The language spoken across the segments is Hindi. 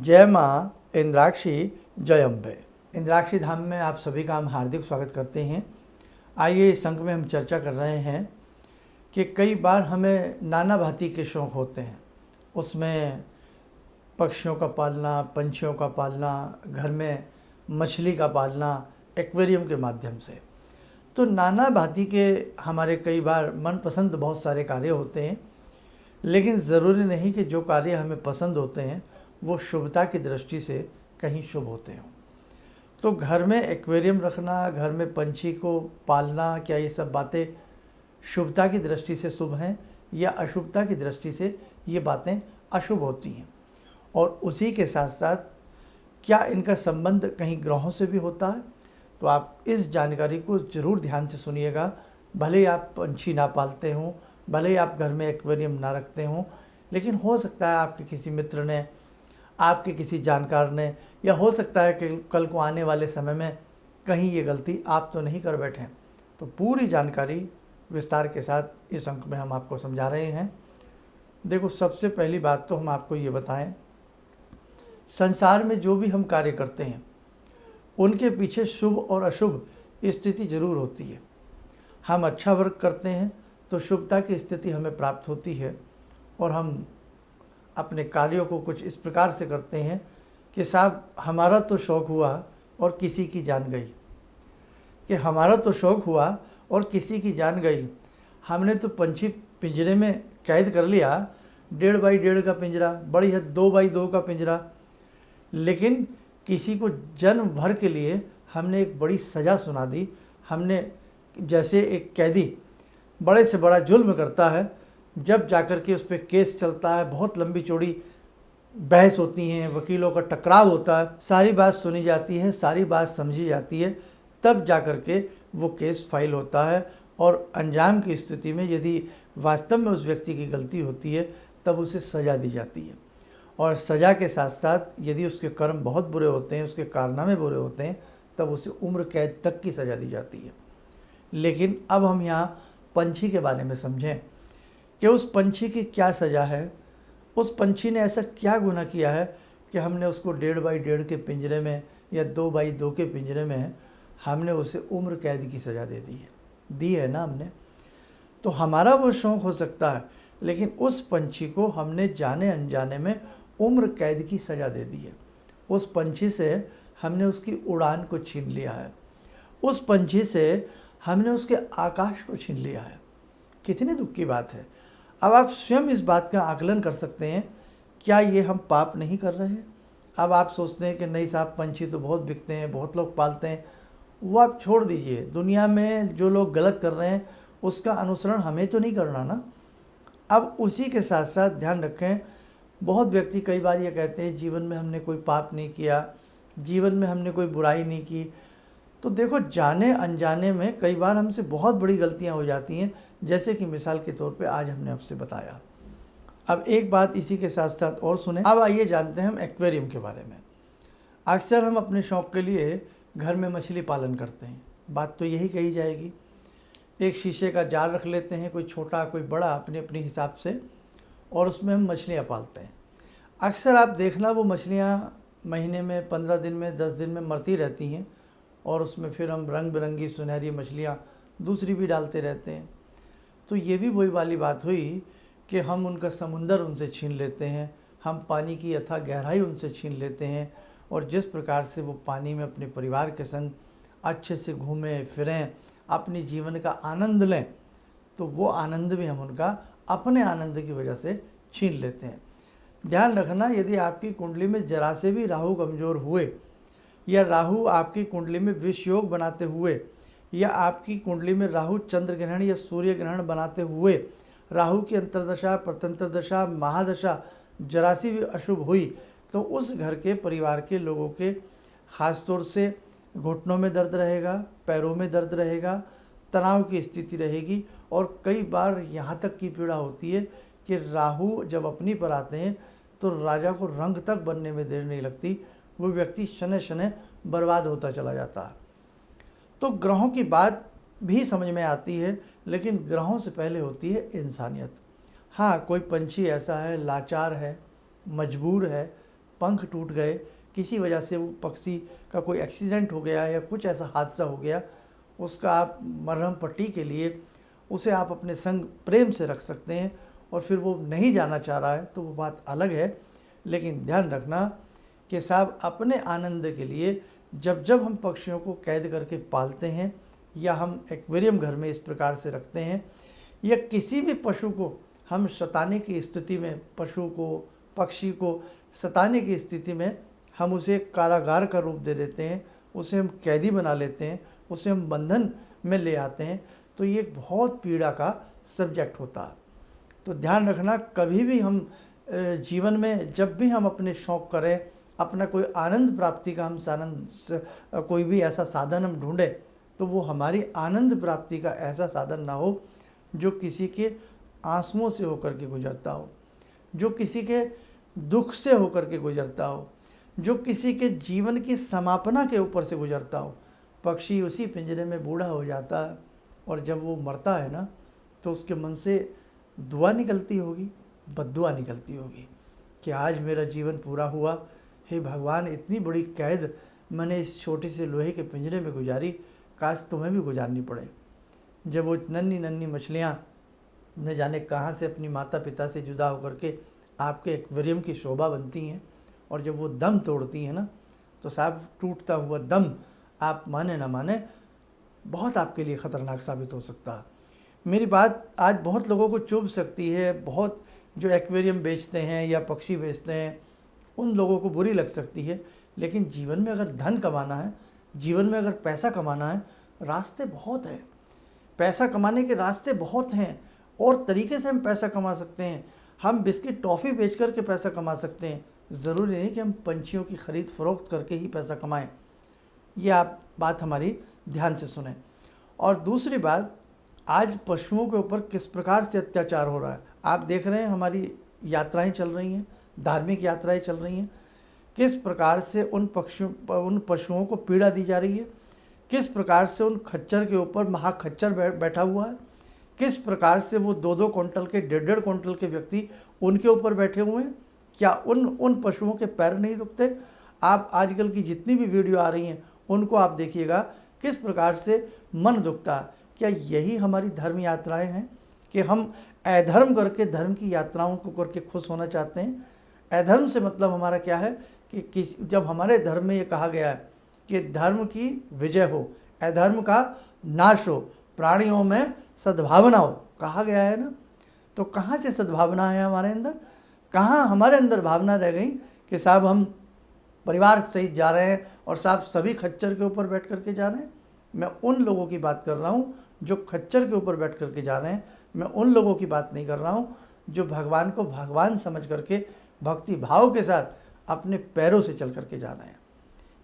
जय माँ इंद्राक्षी जय अम्बे। इंद्राक्षी धाम में आप सभी का हम हार्दिक स्वागत करते हैं। आइए इस अंक में हम चर्चा कर रहे हैं कि कई बार हमें नाना भांति के शौक़ होते हैं। उसमें पक्षियों का पालना, पंछियों का पालना, घर में मछली का पालना एक्वेरियम के माध्यम से। तो नाना भांति के हमारे कई बार मनपसंद बहुत सारे कार्य होते हैं, लेकिन ज़रूरी नहीं कि जो कार्य हमें पसंद होते हैं वो शुभता की दृष्टि से कहीं शुभ होते हों। तो घर में एक्वेरियम रखना, घर में पंछी को पालना, क्या ये सब बातें शुभता की दृष्टि से शुभ हैं या अशुभता की दृष्टि से ये बातें अशुभ होती हैं? और उसी के साथ साथ क्या इनका संबंध कहीं ग्रहों से भी होता है? तो आप इस जानकारी को ज़रूर ध्यान से सुनिएगा। भले ही आप पंछी ना पालते हों, भले ही आप घर में एक्वेरियम ना रखते हों, लेकिन हो सकता है आपके किसी मित्र ने, आपके किसी जानकार ने, या हो सकता है कि कल को आने वाले समय में कहीं ये गलती आप तो नहीं कर बैठे। तो पूरी जानकारी विस्तार के साथ इस अंक में हम आपको समझा रहे हैं। देखो, सबसे पहली बात तो हम आपको ये बताएं, संसार में जो भी हम कार्य करते हैं उनके पीछे शुभ और अशुभ स्थिति जरूर होती है। हम अच्छा वर्क करते हैं तो शुभता की स्थिति हमें प्राप्त होती है, और हम अपने कार्यों को कुछ इस प्रकार से करते हैं कि साहब हमारा तो शौक़ हुआ और किसी की जान गई, कि हमारा तो शौक़ हुआ और किसी की जान गई। हमने तो पंछी पिंजरे में कैद कर लिया, 1.5 बाई 1.5 का पिंजरा, बड़ी है 2 बाई 2 का पिंजरा, लेकिन किसी को जन्म भर के लिए हमने एक बड़ी सज़ा सुना दी। हमने, जैसे एक कैदी बड़े से बड़ा जुल्म करता है, जब जाकर के उस पर केस चलता है, बहुत लंबी चौड़ी बहस होती हैं, वकीलों का टकराव होता है, सारी बात सुनी जाती है, सारी बात समझी जाती है, तब जाकर के वो केस फाइल होता है। और अंजाम की स्थिति में यदि वास्तव में उस व्यक्ति की गलती होती है तब उसे सज़ा दी जाती है। और सज़ा के साथ साथ यदि उसके कर्म बहुत बुरे होते हैं, उसके कारनामे बुरे होते हैं, तब उसे उम्र कैद तक की सज़ा दी जाती है। लेकिन अब हम यहाँ पंछी के बारे में समझें कि उस पंछी की क्या सज़ा है। उस पंछी ने ऐसा क्या गुनाह किया है कि हमने उसको 1.5 बाई 1.5 के पिंजरे में या 2 बाई 2 के पिंजरे में हमने उसे उम्र कैद की सज़ा दे दी है ना हमने। तो हमारा वो शौक़ हो सकता है, लेकिन उस पंछी को हमने जाने अनजाने में उम्र कैद की सज़ा दे दी है। उस पंछी से हमने उसकी उड़ान को छीन लिया है, उस पंछी से हमने उसके आकाश को छीन लिया है। कितनी दुख की बात है। अब आप स्वयं इस बात का आकलन कर सकते हैं, क्या ये हम पाप नहीं कर रहे हैं? अब आप सोचते हैं कि नहीं साहब, पंछी तो बहुत बिकते हैं, बहुत लोग पालते हैं, वो आप छोड़ दीजिए। दुनिया में जो लोग गलत कर रहे हैं उसका अनुसरण हमें तो नहीं करना ना। अब उसी के साथ साथ ध्यान रखें, बहुत व्यक्ति कई बार ये कहते हैं जीवन में हमने कोई पाप नहीं किया, जीवन में हमने कोई बुराई नहीं की। तो देखो, जाने अनजाने में कई बार हमसे बहुत बड़ी गलतियां हो जाती हैं, जैसे कि मिसाल के तौर पे आज हमने आपसे बताया। अब एक बात इसी के साथ साथ और सुने। अब आइए जानते हैं हम एक्वेरियम के बारे में। अक्सर हम अपने शौक़ के लिए घर में मछली पालन करते हैं, बात तो यही कही जाएगी। एक शीशे का जार रख लेते हैं, कोई छोटा कोई बड़ा, अपने अपने हिसाब से, और उसमें हम मछलियाँ पालते हैं। अक्सर आप देखना वो मछलियाँ महीने में, 15 दिन में, 10 दिन में मरती रहती हैं, और उसमें फिर हम रंग बिरंगी सुनहरी मछलियाँ दूसरी भी डालते रहते हैं। तो ये भी वही वाली बात हुई कि हम उनका समुंदर उनसे छीन लेते हैं, हम पानी की अथाह गहराई उनसे छीन लेते हैं, और जिस प्रकार से वो पानी में अपने परिवार के संग अच्छे से घूमें फिरें, अपने जीवन का आनंद लें, तो वो आनंद भी हम उनका अपने आनंद की वजह से छीन लेते हैं। ध्यान रखना, यदि आपकी कुंडली में जरा से भी राहु कमज़ोर हुए, या राहु आपकी कुंडली में विष योग बनाते हुए, या आपकी कुंडली में राहु चंद्र ग्रहण या सूर्य ग्रहण बनाते हुए राहु की अंतर्दशा, प्रतंत्र दशा, महादशा जरा सी भी अशुभ हुई, तो उस घर के परिवार के लोगों के ख़ास तौर से घुटनों में दर्द रहेगा, पैरों में दर्द रहेगा, तनाव की स्थिति रहेगी, और कई बार यहाँ तक की पीड़ा होती है कि राहु जब अपनी पर आते हैं तो राजा को रंग तक बनने में देर नहीं लगती, वो व्यक्ति शनै शनै बर्बाद होता चला जाता है। तो ग्रहों की बात भी समझ में आती है, लेकिन ग्रहों से पहले होती है इंसानियत। हाँ, कोई पंछी ऐसा है, लाचार है, मजबूर है, पंख टूट गए, किसी वजह से वो पक्षी का कोई एक्सीडेंट हो गया या कुछ ऐसा हादसा हो गया, उसका आप मरहम पट्टी के लिए उसे आप अपने संग प्रेम से रख सकते हैं। और फिर वो नहीं जाना चाह रहा है तो वो बात अलग है, लेकिन ध्यान रखना कि साहब अपने आनंद के लिए जब जब हम पक्षियों को कैद करके पालते हैं या हम एक्वेरियम घर में इस प्रकार से रखते हैं, या किसी भी पशु को हम सताने की स्थिति में, पशु को, पक्षी को सताने की स्थिति में हम उसे कारागार का रूप दे देते हैं, उसे हम कैदी बना लेते हैं, उसे हम बंधन में ले आते हैं, तो ये एक बहुत पीड़ा का सब्जेक्ट होता है। तो ध्यान रखना, कभी भी हम जीवन में जब भी हम अपने शौक़ करें, अपना कोई आनंद प्राप्ति का हम कोई भी ऐसा साधन हम ढूंढें, तो वो हमारी आनंद प्राप्ति का ऐसा साधन ना हो जो किसी के आंसुओं से होकर के गुजरता हो, जो किसी के दुख से होकर के गुजरता हो, जो किसी के जीवन की समापना के ऊपर से गुजरता हो। पक्षी उसी पिंजरे में बूढ़ा हो जाता है और जब वो मरता है ना, तो उसके मन से दुआ निकलती होगी, बद्दुआ निकलती होगी कि आज मेरा जीवन पूरा हुआ, हे भगवान इतनी बड़ी कैद मैंने इस छोटे से लोहे के पिंजरे में गुजारी, काश तुम्हें भी गुजारनी पड़े। जब वो नन्ही नन्ही मछलियाँ न जाने कहाँ से अपनी माता पिता से जुदा होकर के आपके एक्वेरियम की शोभा बनती हैं, और जब वो दम तोड़ती हैं ना, तो साहब टूटता हुआ दम, आप माने ना माने, बहुत आपके लिए ख़तरनाक साबित हो सकता है। मेरी बात आज बहुत लोगों को चुभ सकती है, बहुत जो एक्वेरियम बेचते हैं या पक्षी बेचते हैं उन लोगों को बुरी लग सकती है, लेकिन जीवन में अगर धन कमाना है, जीवन में अगर पैसा कमाना है, रास्ते बहुत हैं। पैसा कमाने के रास्ते बहुत हैं और तरीके से हम पैसा कमा सकते हैं। हम बिस्किट टॉफ़ी बेच कर के पैसा कमा सकते हैं, ज़रूरी नहीं कि हम पंछियों की ख़रीद फ़रोख्त करके ही पैसा कमाएं। ये आप बात हमारी ध्यान से सुनें। और दूसरी बात, आज पशुओं के ऊपर किस प्रकार से अत्याचार हो रहा है। आप देख रहे हैं हमारी यात्राएं चल रही हैं, धार्मिक यात्राएं चल रही हैं, किस प्रकार से उन पशुओं को पीड़ा दी जा रही है, किस प्रकार से उन खच्चर के ऊपर महाखच्चर बैठा हुआ है, किस प्रकार से वो 2-2 क्विंटल के 1.5 क्विंटल के व्यक्ति उनके ऊपर बैठे हुए हैं। क्या उन पशुओं के पैर नहीं दुखते? आप आजकल की जितनी भी वीडियो आ रही हैं उनको आप देखिएगा, किस प्रकार से मन दुखता है। क्या यही हमारी धर्म यात्राएं हैं कि हम अधर्म करके धर्म की यात्राओं को करके खुश होना चाहते हैं? अधर्म से मतलब हमारा क्या है कि जब हमारे धर्म में ये कहा गया है कि धर्म की विजय हो, अधर्म का नाश हो, प्राणियों में सद्भावना हो, कहा गया है ना, तो कहाँ से सद्भावना है हमारे अंदर? कहाँ हमारे अंदर भावना रह गई कि साहब हम परिवार सहित जा रहे हैं और साहब सभी खच्चर के ऊपर बैठ करके जा रहे हैं? मैं उन लोगों की बात कर रहा हूँ जो खच्चर के ऊपर बैठ करके जा रहे हैं। मैं उन लोगों की बात नहीं कर रहा हूँ जो भगवान को भगवान समझ करके भक्ति भाव के साथ अपने पैरों से चल करके जा रहे हैं।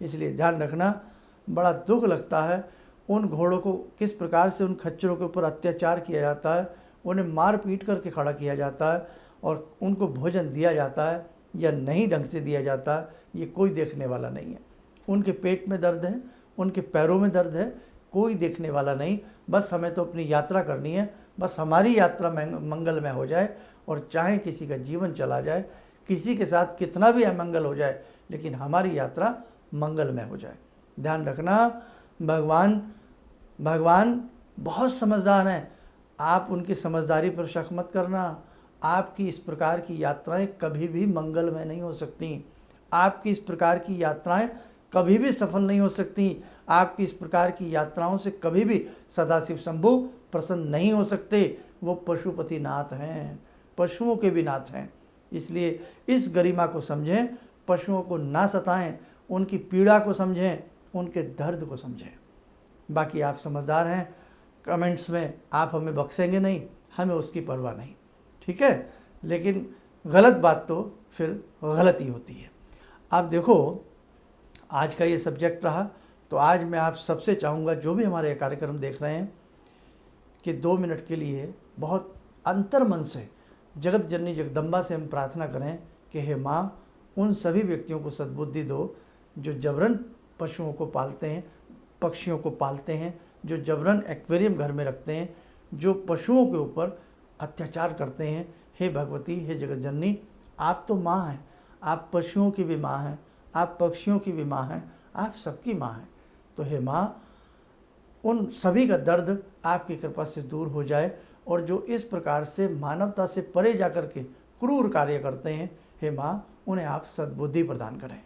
इसलिए ध्यान रखना, बड़ा दुख लगता है उन घोड़ों को किस प्रकार से उन खच्चरों के ऊपर अत्याचार किया जाता है, उन्हें मार पीट करके खड़ा किया जाता है और उनको भोजन दिया जाता है या नहीं ढंग से दिया जाता है, ये कोई देखने वाला नहीं है। उनके पेट में दर्द है, उनके पैरों में दर्द है, कोई देखने वाला नहीं। बस हमें तो अपनी यात्रा करनी है, बस हमारी यात्रा मंगलमय हो जाए, और चाहे किसी का जीवन चला जाए, किसी के साथ कितना भी अमंगल हो जाए, लेकिन हमारी यात्रा मंगलमय हो जाए। ध्यान रखना, भगवान बहुत समझदार हैं। आप उनकी समझदारी पर शक मत करना। आपकी इस प्रकार की यात्राएं कभी भी मंगलमय नहीं हो सकती। आपकी इस प्रकार की यात्राएं कभी भी सफल नहीं हो सकती। आपकी इस प्रकार की यात्राओं से कभी भी सदाशिव शंभु प्रसन्न नहीं हो सकते। वो पशुपति नाथ हैं, पशुओं के भी नाथ हैं। इसलिए इस गरिमा को समझें, पशुओं को ना सताएं, उनकी पीड़ा को समझें, उनके दर्द को समझें। बाकी आप समझदार हैं, कमेंट्स में आप हमें बख्शेंगे नहीं, हमें उसकी परवाह नहीं, ठीक है। लेकिन गलत बात तो फिर गलत ही होती है। आप देखो, आज का ये सब्जेक्ट रहा, तो आज मैं आप सबसे चाहूँगा जो भी हमारे कार्यक्रम देख रहे हैं कि 2 मिनट के लिए बहुत अंतर्मन से जगत जननी जगदम्बा से हम प्रार्थना करें कि हे माँ, उन सभी व्यक्तियों को सद्बुद्धि दो जो जबरन पशुओं को पालते हैं, पक्षियों को पालते हैं, जो जबरन एक्वेरियम घर में रखते हैं, जो पशुओं के ऊपर अत्याचार करते हैं। हे भगवती, हे जगत जननी, आप तो माँ हैं, आप पशुओं की भी माँ हैं, आप पक्षियों की भी माँ हैं, आप सबकी माँ हैं। तो हे माँ, उन सभी का दर्द आपकी कृपा से दूर हो जाए, और जो इस प्रकार से मानवता से परे जाकर के क्रूर कार्य करते हैं, हे माँ, उन्हें आप सद्बुद्धि प्रदान करें।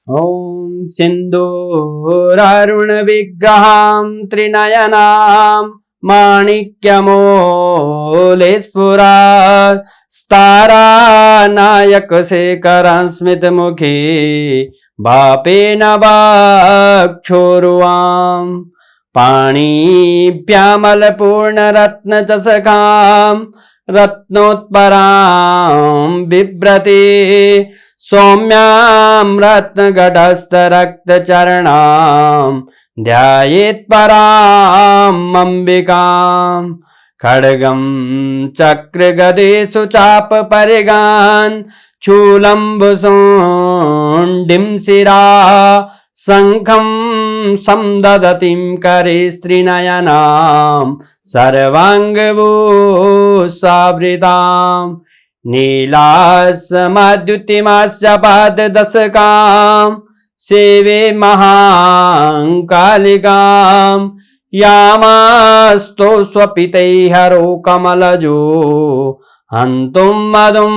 ॐ सिन्दूरारुण विग्रहां त्रिनयनां माणिक्यमौले स्फुरात् स्तारानायकशेखरं स्मितमुखी भापेन वाक्षोरुवां पाणिभ्यामलपूर्णरत्नचषकां रत्नोत्परां बिभ्रति सौम्यां रत्नघटस्थरक्तचरणां ध्यायेत् पराम् अम्बिकां खड्गं चक्रगदेषु चापपरिगान् शूलम्बुशोण्डिं शिरा शङ्खं संदधतीं करे स्त्रीनयनां सर्वाङ्गभूषावृताम् नीलासमाद्युतिमास्य पाददशकां सेवे महाकालिकां यामास्तो स्वपितैहरो कमलजो हन्तुं मधुं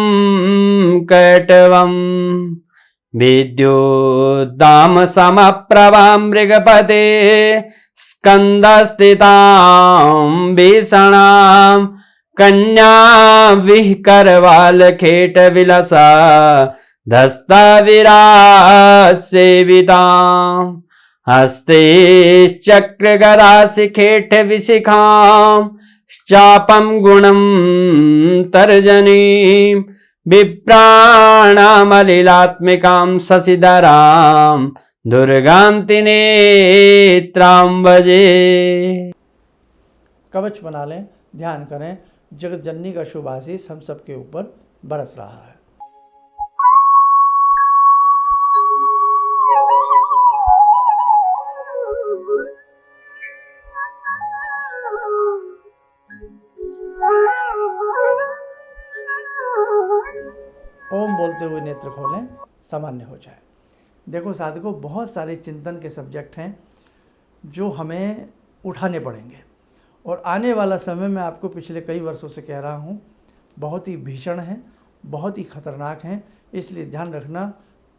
कैटवम् विद्युद्दाम समप्रभां मृगपते स्कन्दस्थितां भीषणां कन्या विहकरवालखेट विलसा धस्ताविरासेवितां हस्ते चक्रगराशिखेट विशिखां चापं गुणं तर्जनीं विप्राणामलिलात्मिकां शशिधरां दुर्गां त्रिनेत्रां भजे। कवच बना लें, ध्यान करें, जगत जननी का शुभ आशीष हम सबके ऊपर बरस रहा है। ओम बोलते हुए नेत्र खोलें, सामान्य हो जाए। देखो साधकों, बहुत सारे चिंतन के सब्जेक्ट हैं जो हमें उठाने पड़ेंगे, और आने वाला समय मैं आपको पिछले कई वर्षों से कह रहा हूँ, बहुत ही भीषण है, बहुत ही खतरनाक हैं। इसलिए ध्यान रखना,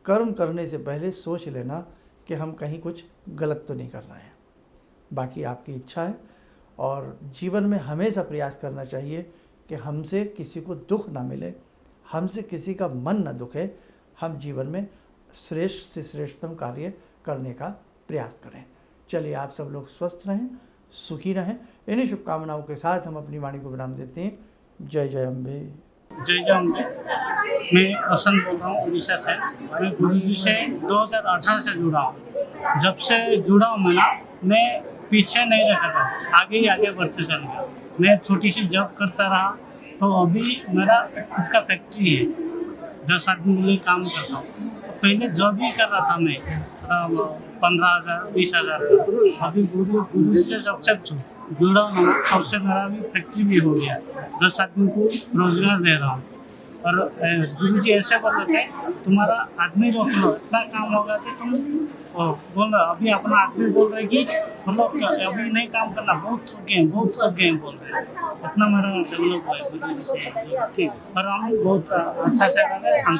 कर्म करने से पहले सोच लेना कि हम कहीं कुछ गलत तो नहीं कर रहे हैं। बाकी आपकी इच्छा है, और जीवन में हमेशा प्रयास करना चाहिए कि हमसे किसी को दुख ना मिले, हमसे किसी का मन न दुखे, हम जीवन में श्रेष्ठ से श्रेष्ठतम कार्य करने का प्रयास करें। चलिए, आप सब लोग स्वस्थ रहें, सुखी रहें। इन्हीं शुभकामनाओं के साथ हम अपनी वाणी को विराम देते हैं। जय जय अम्बे। जय जय अम्बे। मैं प्रसन्न बोल रहा हूँ उड़ीसा से। मैं गुरुजी से 2018 से जुड़ा हूँ। जब से जुड़ा हूँ मैं पीछे नहीं रहता था, आगे ही आगे बढ़ते चल गया। मैं छोटी सी जॉब करता रहा, तो अभी मेरा खुद का फैक्ट्री है, 10 आदमी के लिए काम करता हूँ। पहले जॉब ही कर रहा था मैं 15,000 20,000 का। अभी गुरु से जब से जुड़ा हूँ तब से मेरा भी फैक्ट्री भी हो गया, 10 आदमी को रोजगार दे रहा हूँ। और गुरु जी ऐसे बोल रहे थे, तुम्हारा आदमी रोक लो, इतना काम होगा कि तुम बोल रहे। अभी अपना आदमी बोल रहे कि मतलब अभी नहीं काम करना, बहुत थक गए बोल रहे। इतना मेरा डेवलप हुआ है गुरु जी से, और हम बहुत अच्छा से कर रहे हैं।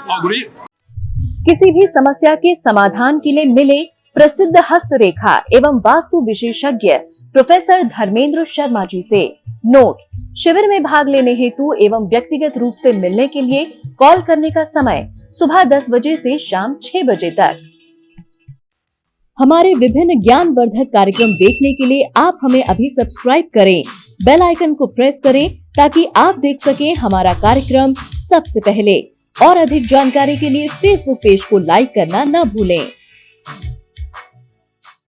किसी भी समस्या के समाधान के लिए मिले प्रसिद्ध हस्तरेखा एवं वास्तु विशेषज्ञ प्रोफेसर धर्मेंद्र शर्मा जी से। नोट: शिविर में भाग लेने हेतु एवं व्यक्तिगत रूप से मिलने के लिए कॉल करने का समय सुबह 10 बजे से शाम 6 बजे तक। हमारे विभिन्न ज्ञानवर्धक कार्यक्रम देखने के लिए आप हमें अभी सब्सक्राइब करें, बेल आइकन को प्रेस करें ताकि आप देख सकें हमारा कार्यक्रम सबसे पहले। और अधिक जानकारी के लिए फेसबुक पेज को लाइक करना न भूलें।